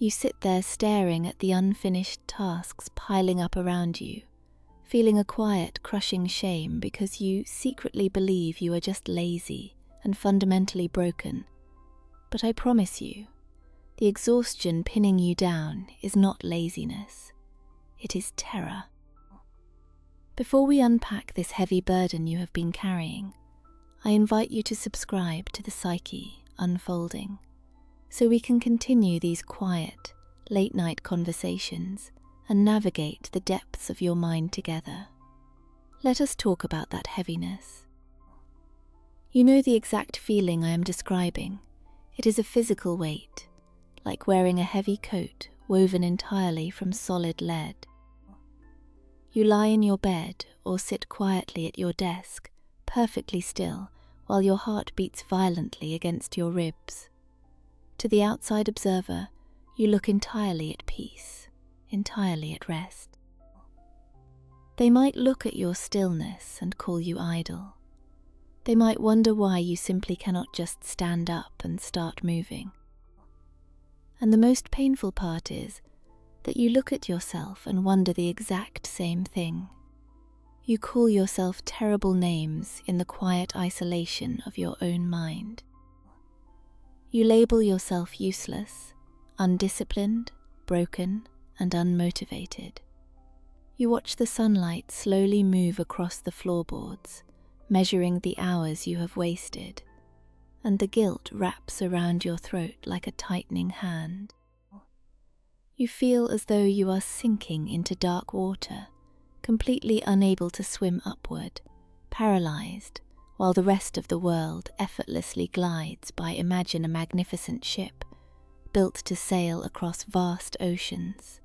You sit there staring at the unfinished tasks piling up around you, feeling a quiet, crushing shame because you secretly believe you are just lazy and fundamentally broken. But I promise you, the exhaustion pinning you down is not laziness. It is terror. Before we unpack this heavy burden you have been carrying, I invite you to subscribe to the Psyche Unfolding, so we can continue these quiet, late-night conversations and navigate the depths of your mind together. Let us talk about that heaviness. You know the exact feeling I am describing. It is a physical weight, like wearing a heavy coat woven entirely from solid lead. You lie in your bed or sit quietly at your desk, perfectly still, while your heart beats violently against your ribs. To the outside observer, you look entirely at peace, entirely at rest. They might look at your stillness and call you idle. They might wonder why you simply cannot just stand up and start moving. And the most painful part is that you look at yourself and wonder the exact same thing. You call yourself terrible names in the quiet isolation of your own mind. You label yourself useless, undisciplined, broken, and unmotivated. You watch the sunlight slowly move across the floorboards, measuring the hours you have wasted, and the guilt wraps around your throat like a tightening hand. You feel as though you are sinking into dark water, completely unable to swim upward, paralyzed, while the rest of the world effortlessly glides by. Imagine a magnificent ship, built to sail across vast oceans,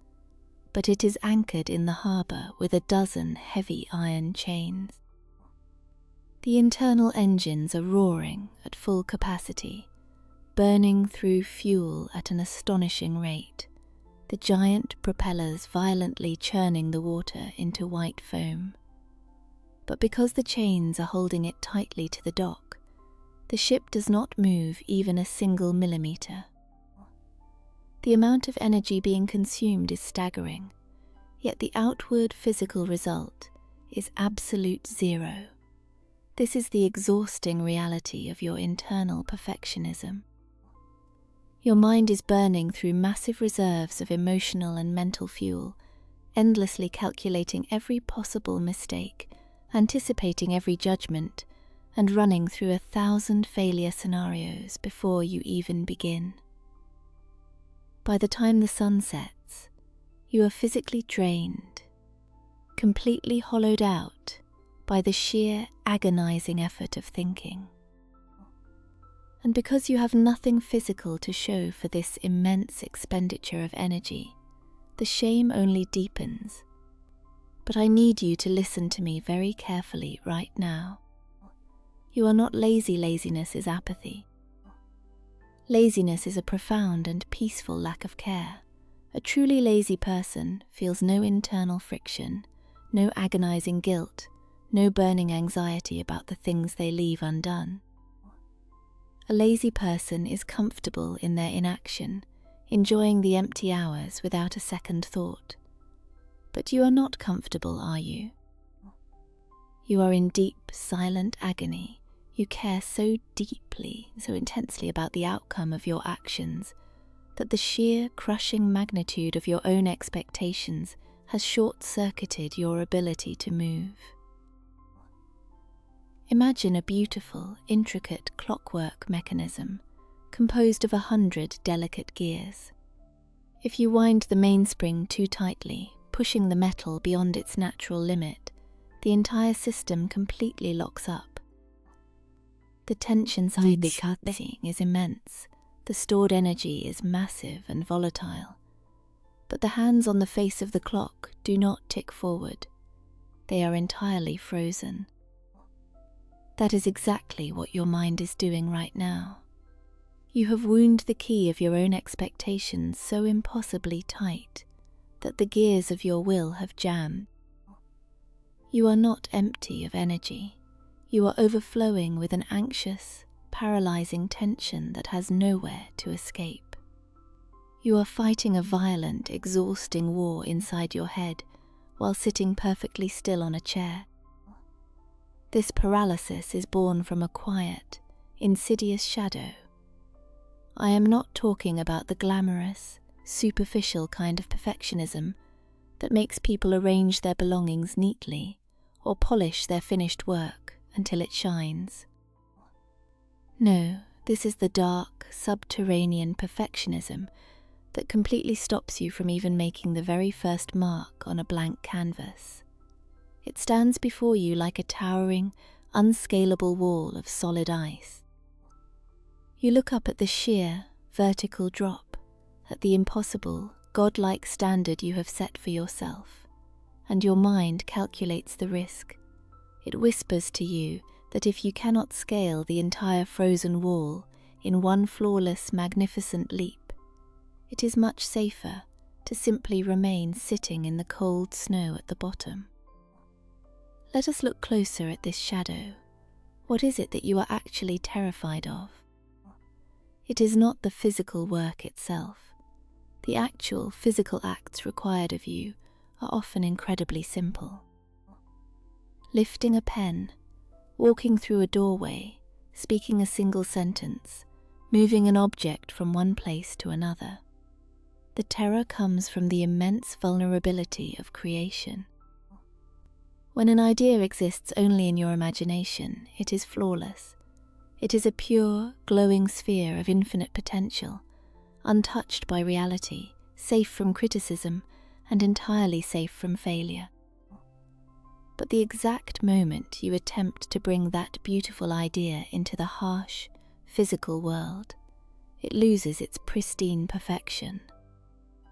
but it is anchored in the harbour with a dozen heavy iron chains. The internal engines are roaring at full capacity, burning through fuel at an astonishing rate, the giant propellers violently churning the water into white foam. But because the chains are holding it tightly to the dock, the ship does not move even a single millimeter. The amount of energy being consumed is staggering, yet the outward physical result is absolute zero. This is the exhausting reality of your internal perfectionism. Your mind is burning through massive reserves of emotional and mental fuel, endlessly calculating every possible mistake, anticipating every judgment, and running through 1,000 failure scenarios before you even begin. By the time the sun sets, you are physically drained, completely hollowed out by the sheer agonizing effort of thinking. And because you have nothing physical to show for this immense expenditure of energy, the shame only deepens. But I need you to listen to me very carefully right now. You are not lazy. Laziness is apathy. Laziness is a profound and peaceful lack of care. A truly lazy person feels no internal friction, no agonizing guilt, no burning anxiety about the things they leave undone. A lazy person is comfortable in their inaction, enjoying the empty hours without a second thought. But you are not comfortable, are you? You are in deep, silent agony. You care so deeply, so intensely about the outcome of your actions, that the sheer, crushing magnitude of your own expectations has short-circuited your ability to move. Imagine a beautiful, intricate clockwork mechanism composed of 100 delicate gears. If you wind the mainspring too tightly, pushing the metal beyond its natural limit, the entire system completely locks up. The tension side is immense, the stored energy is massive and volatile, but the hands on the face of the clock do not tick forward. They are entirely frozen. That is exactly what your mind is doing right now. You have wound the key of your own expectations so impossibly tight that the gears of your will have jammed. You are not empty of energy. You are overflowing with an anxious, paralyzing tension that has nowhere to escape. You are fighting a violent, exhausting war inside your head while sitting perfectly still on a chair. This paralysis is born from a quiet, insidious shadow. I am not talking about the glamorous, superficial kind of perfectionism that makes people arrange their belongings neatly or polish their finished work until it shines. No, this is the dark, subterranean perfectionism that completely stops you from even making the very first mark on a blank canvas. It stands before you like a towering, unscalable wall of solid ice. You look up at the sheer, vertical drop, at the impossible, godlike standard you have set for yourself, and your mind calculates the risk. It whispers to you that if you cannot scale the entire frozen wall in one flawless, magnificent leap, it is much safer to simply remain sitting in the cold snow at the bottom. Let us look closer at this shadow. What is it that you are actually terrified of? It is not the physical work itself. The actual physical acts required of you are often incredibly simple. Lifting a pen, walking through a doorway, speaking a single sentence, moving an object from one place to another. The terror comes from the immense vulnerability of creation. When an idea exists only in your imagination, it is flawless. It is a pure, glowing sphere of infinite potential, untouched by reality, safe from criticism, and entirely safe from failure. But the exact moment you attempt to bring that beautiful idea into the harsh, physical world, it loses its pristine perfection.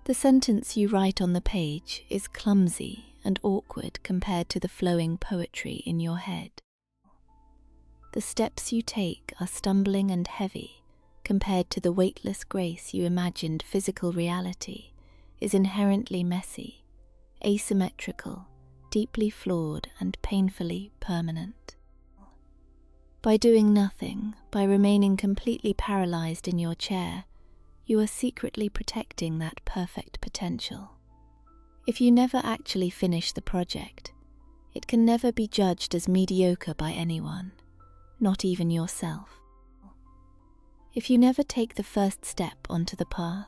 The sentence you write on the page is clumsy and awkward compared to the flowing poetry in your head. The steps you take are stumbling and heavy compared to the weightless grace you imagined. Physical reality is inherently messy, asymmetrical, deeply flawed, and painfully permanent. By doing nothing, by remaining completely paralyzed in your chair, you are secretly protecting that perfect potential. If you never actually finish the project, it can never be judged as mediocre by anyone, not even yourself. If you never take the first step onto the path,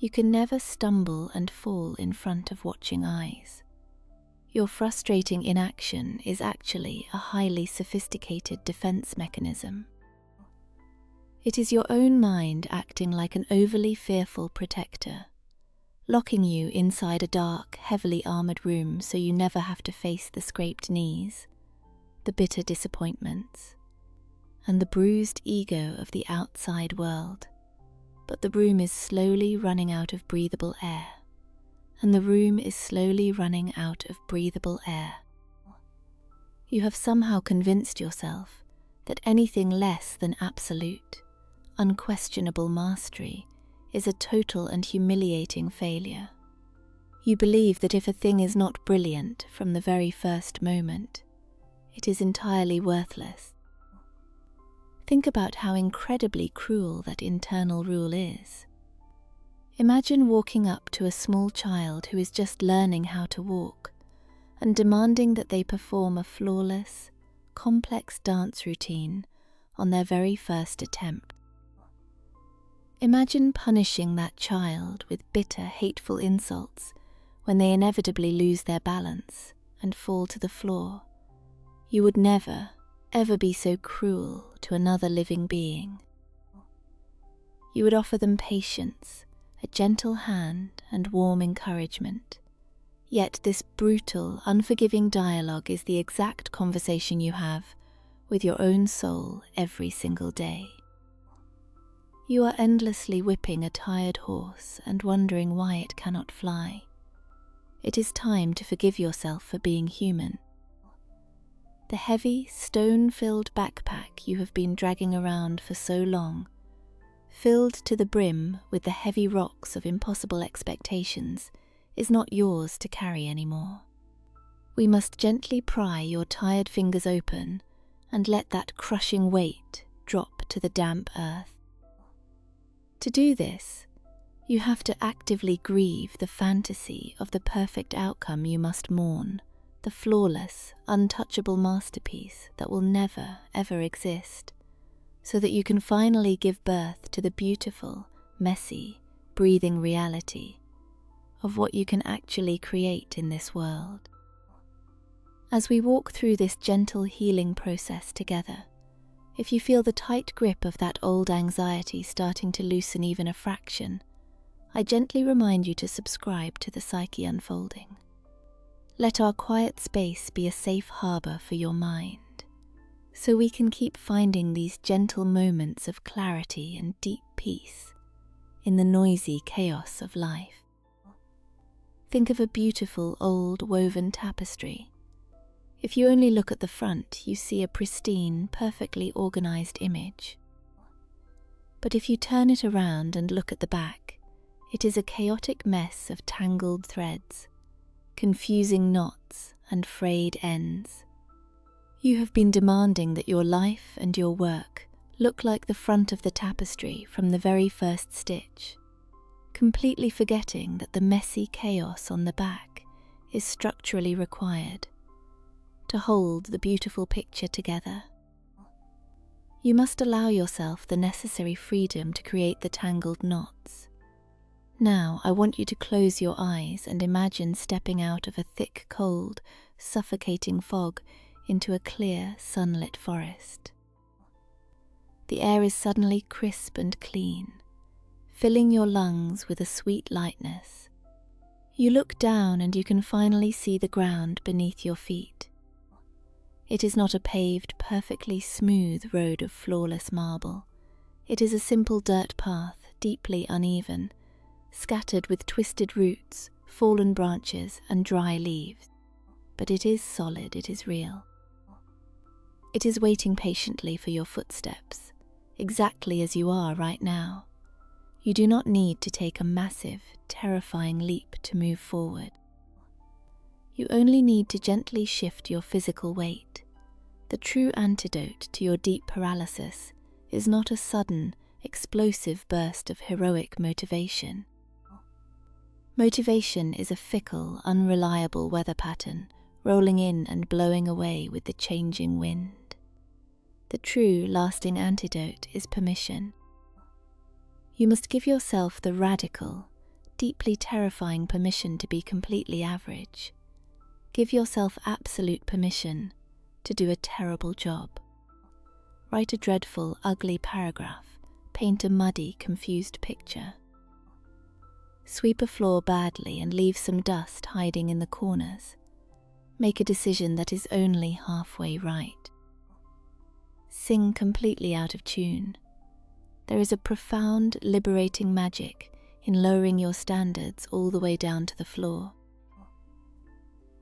you can never stumble and fall in front of watching eyes. Your frustrating inaction is actually a highly sophisticated defense mechanism. It is your own mind acting like an overly fearful protector, locking you inside a dark, heavily armored room so you never have to face the scraped knees, the bitter disappointments, and the bruised ego of the outside world. But the room is slowly running out of breathable air, and the room is slowly running out of breathable air. You have somehow convinced yourself that anything less than absolute, unquestionable mastery is a total and humiliating failure. You believe that if a thing is not brilliant from the very first moment, it is entirely worthless. Think about how incredibly cruel that internal rule is. Imagine walking up to a small child who is just learning how to walk and demanding that they perform a flawless, complex dance routine on their very first attempt. Imagine punishing that child with bitter, hateful insults when they inevitably lose their balance and fall to the floor. You would never, ever be so cruel to another living being. You would offer them patience, a gentle hand, and warm encouragement. Yet this brutal, unforgiving dialogue is the exact conversation you have with your own soul every single day. You are endlessly whipping a tired horse and wondering why it cannot fly. It is time to forgive yourself for being human. The heavy, stone-filled backpack you have been dragging around for so long, filled to the brim with the heavy rocks of impossible expectations, is not yours to carry anymore. We must gently pry your tired fingers open and let that crushing weight drop to the damp earth. To do this, You have to actively grieve the fantasy of the perfect outcome you must mourn, the flawless, untouchable masterpiece that will never, ever exist, so that you can finally give birth to the beautiful, messy, breathing reality of what you can actually create in this world. As we walk through this gentle healing process together, if you feel the tight grip of that old anxiety starting to loosen even a fraction, I gently remind you to subscribe to the Psyche Unfolding. Let our quiet space be a safe harbor for your mind, so we can keep finding these gentle moments of clarity and deep peace in the noisy chaos of life. Think of a beautiful old woven tapestry. If you only look at the front, you see a pristine, perfectly organized image. But if you turn it around and look at the back, it is a chaotic mess of tangled threads, confusing knots and frayed ends. You have been demanding that your life and your work look like the front of the tapestry from the very first stitch, completely forgetting that the messy chaos on the back is structurally required to hold the beautiful picture together. You must allow yourself the necessary freedom to create the tangled knots. Now, I want you to close your eyes and imagine stepping out of a thick, cold, suffocating fog into a clear, sunlit forest. The air is suddenly crisp and clean, filling your lungs with a sweet lightness. You look down and you can finally see the ground beneath your feet. It is not a paved, perfectly smooth road of flawless marble. It is a simple dirt path, deeply uneven, scattered with twisted roots, fallen branches, and dry leaves. But it is solid, it is real. It is waiting patiently for your footsteps, exactly as you are right now. You do not need to take a massive, terrifying leap to move forward. You only need to gently shift your physical weight. The true antidote to your deep paralysis is not a sudden, explosive burst of heroic motivation. Motivation is a fickle, unreliable weather pattern, rolling in and blowing away with the changing wind. The true, lasting antidote is permission. You must give yourself the radical, deeply terrifying permission to be completely average. Give yourself absolute permission to do a terrible job. Write a dreadful, ugly paragraph. Paint a muddy, confused picture. Sweep a floor badly and leave some dust hiding in the corners. Make a decision that is only halfway right. Sing completely out of tune. There is a profound, liberating magic in lowering your standards all the way down to the floor.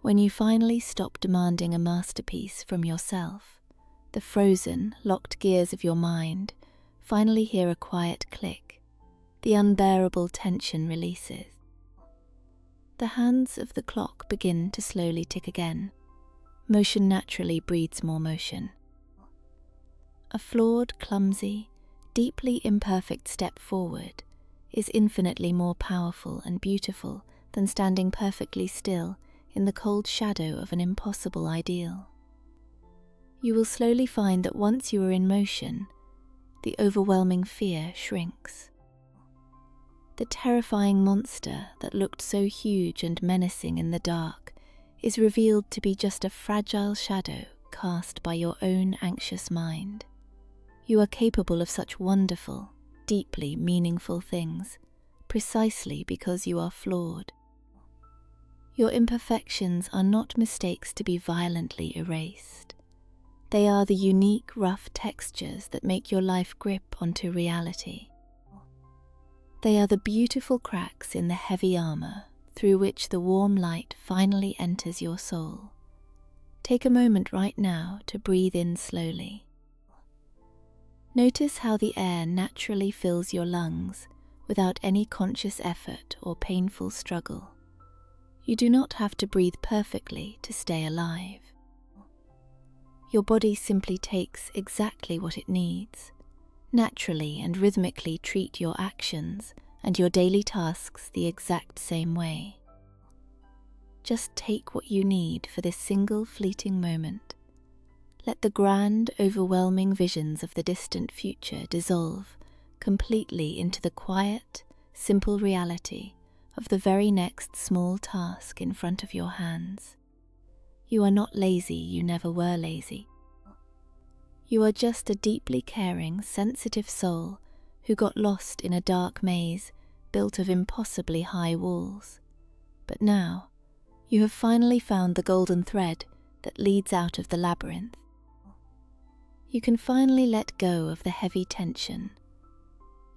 When you finally stop demanding a masterpiece from yourself, the frozen, locked gears of your mind finally hear a quiet click. The unbearable tension releases. The hands of the clock begin to slowly tick again. Motion naturally breeds more motion. A flawed, clumsy, deeply imperfect step forward is infinitely more powerful and beautiful than standing perfectly still in the cold shadow of an impossible ideal. You will slowly find that once you are in motion, the overwhelming fear shrinks. The terrifying monster that looked so huge and menacing in the dark is revealed to be just a fragile shadow cast by your own anxious mind. You are capable of such wonderful, deeply meaningful things, precisely because you are flawed. Your imperfections are not mistakes to be violently erased. They are the unique, rough textures that make your life grip onto reality. They are the beautiful cracks in the heavy armor through which the warm light finally enters your soul. Take a moment right now to breathe in slowly. Notice how the air naturally fills your lungs without any conscious effort or painful struggle. You do not have to breathe perfectly to stay alive. Your body simply takes exactly what it needs. Naturally and rhythmically treat your actions and your daily tasks the exact same way. Just take what you need for this single fleeting moment. Let the grand, overwhelming visions of the distant future dissolve completely into the quiet, simple reality of the very next small task in front of your hands. You are not lazy, you never were lazy. You are just a deeply caring, sensitive soul who got lost in a dark maze built of impossibly high walls. But now, you have finally found the golden thread that leads out of the labyrinth. You can finally let go of the heavy tension.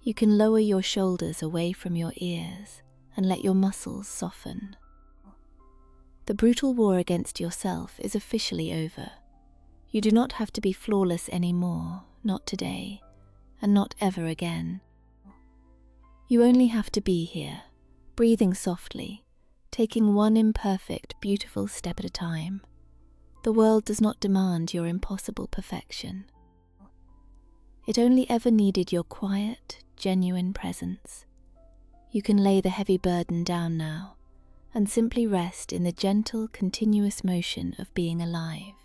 You can lower your shoulders away from your ears and let your muscles soften. The brutal war against yourself is officially over. You do not have to be flawless anymore, not today, and not ever again. You only have to be here, breathing softly, taking one imperfect, beautiful step at a time. The world does not demand your impossible perfection. It only ever needed your quiet, genuine presence. You can lay the heavy burden down now and simply rest in the gentle, continuous motion of being alive.